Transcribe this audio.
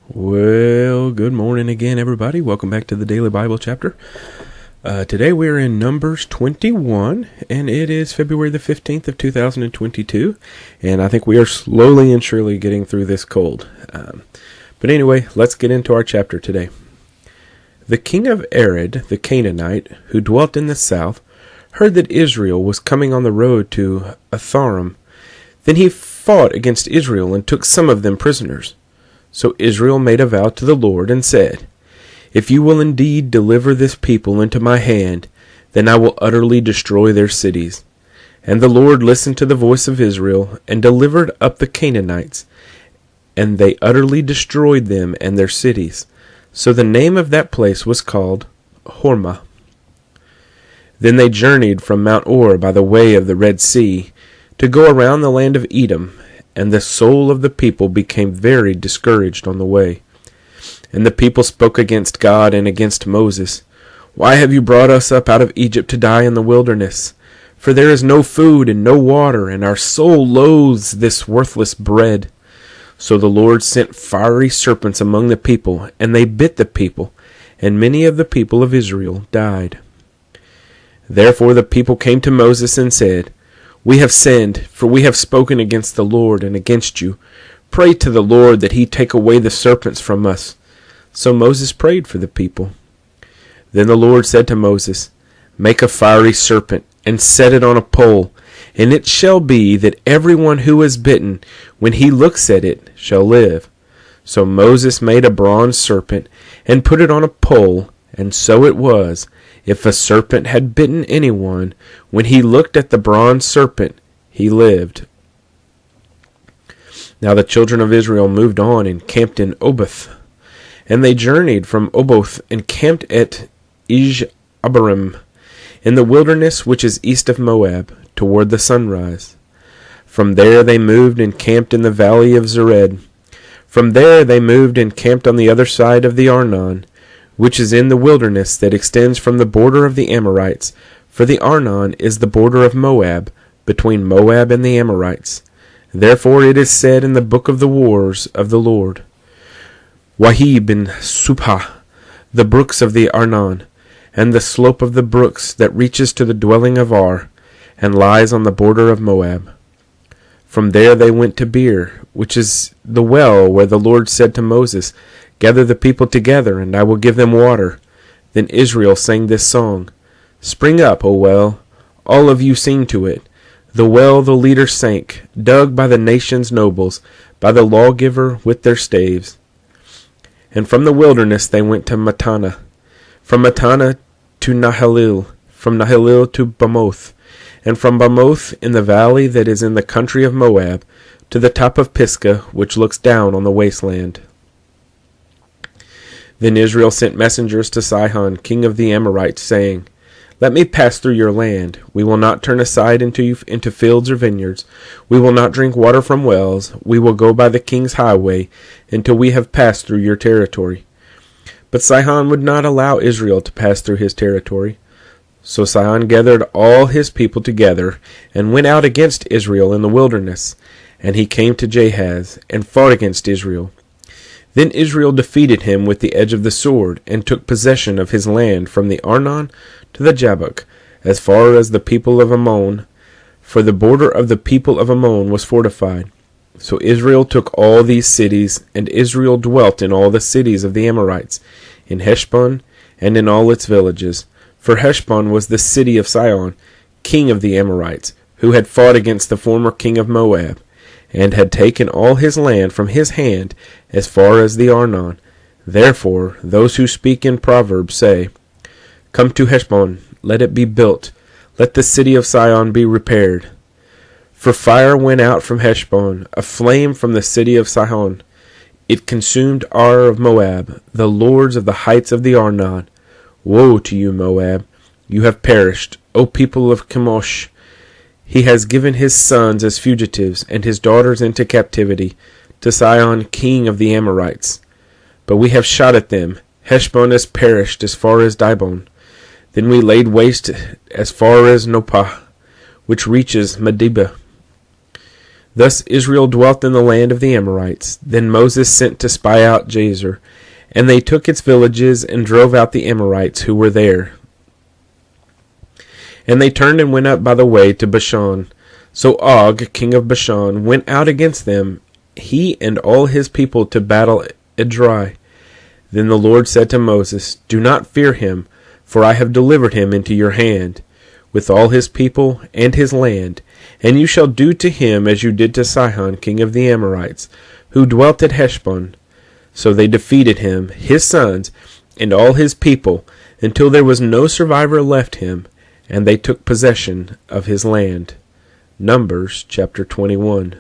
Well, good morning again, everybody. Welcome back to the Daily Bible Chapter. Today we're in Numbers 21, and it is February the 15th of 2022, and I think we are slowly and surely getting through this cold. But anyway, let's get into our chapter today. The king of Arad, the Canaanite, who dwelt in the south, heard that Israel was coming on the road to Atharim. Then he fought against Israel and took some of them prisoners. So Israel made a vow to the Lord and said, "If you will indeed deliver this people into my hand, then I will utterly destroy their cities." And the Lord listened to the voice of Israel and delivered up the Canaanites, and they utterly destroyed them and their cities. So the name of that place was called Hormah. Then they journeyed from Mount Or by the way of the Red Sea to go around the land of Edom, and the soul of the people became very discouraged on the way. And the people spoke against God and against Moses. "Why have you brought us up out of Egypt to die in the wilderness? For there is no food and no water, and our soul loathes this worthless bread." So the Lord sent fiery serpents among the people, and they bit the people, and many of the people of Israel died. Therefore the people came to Moses and said, "We have sinned, for we have spoken against the Lord and against you. Pray to the Lord that he take away the serpents from us." So Moses prayed for the people. Then the Lord said to Moses, "Make a fiery serpent, and set it on a pole, and it shall be that everyone who is bitten, when he looks at it, shall live." So Moses made a bronze serpent, and put it on a pole, and so it was, if a serpent had bitten anyone, when he looked at the bronze serpent, he lived. Now the children of Israel moved on and camped in Oboth. And they journeyed from Oboth and camped at Abarim, in the wilderness which is east of Moab, toward the sunrise. From there they moved and camped in the valley of Zered. From there they moved and camped on the other side of the Arnon, which is in the wilderness that extends from the border of the Amorites, for the Arnon is the border of Moab, between Moab and the Amorites. Therefore it is said in the book of the wars of the Lord, "Wahib and Supah, the brooks of the Arnon, and the slope of the brooks that reaches to the dwelling of Ar, and lies on the border of Moab." From there they went to Beer, which is the well where the Lord said to Moses, "Gather the people together, and I will give them water." Then Israel sang this song, "Spring up, O well, all of you sing to it. The well the leader sank, dug by the nation's nobles, by the lawgiver with their staves." And from the wilderness they went to Mattanah, from Mattanah to Nahalil, from Nahalil to Bamoth, and from Bamoth in the valley that is in the country of Moab, to the top of Pisgah, which looks down on the wasteland. Then Israel sent messengers to Sihon, king of the Amorites, saying, "Let me pass through your land. We will not turn aside into fields or vineyards. We will not drink water from wells. We will go by the king's highway until we have passed through your territory." But Sihon would not allow Israel to pass through his territory. So Sihon gathered all his people together and went out against Israel in the wilderness. And he came to Jahaz and fought against Israel. Then Israel defeated him with the edge of the sword, and took possession of his land from the Arnon to the Jabbok, as far as the people of Ammon, for the border of the people of Ammon was fortified. So Israel took all these cities, and Israel dwelt in all the cities of the Amorites, in Heshbon, and in all its villages. For Heshbon was the city of Sihon, king of the Amorites, who had fought against the former king of Moab, and had taken all his land from his hand as far as the Arnon. Therefore those who speak in Proverbs say, "Come to Heshbon, let it be built, let the city of Sihon be repaired." For fire went out from Heshbon, a flame from the city of Sihon. It consumed Ar of Moab, the lords of the heights of the Arnon. Woe to you, Moab! You have perished, O people of Chemosh! He has given his sons as fugitives, and his daughters into captivity, to Sihon, king of the Amorites. But we have shot at them. Heshbon has perished as far as Dibon. Then we laid waste as far as Nopah, which reaches Medeba. Thus Israel dwelt in the land of the Amorites. Then Moses sent to spy out Jazer, and they took its villages and drove out the Amorites who were there. And they turned and went up by the way to Bashan. So Og, king of Bashan, went out against them, he and all his people, to battle Edrei. Then the Lord said to Moses, Do not fear him, for I have delivered him into your hand, with all his people and his land, and you shall do to him as you did to Sihon, king of the Amorites, who dwelt at Heshbon. So they defeated him, his sons, and all his people, until there was no survivor left him, and they took possession of his land. Numbers chapter 21.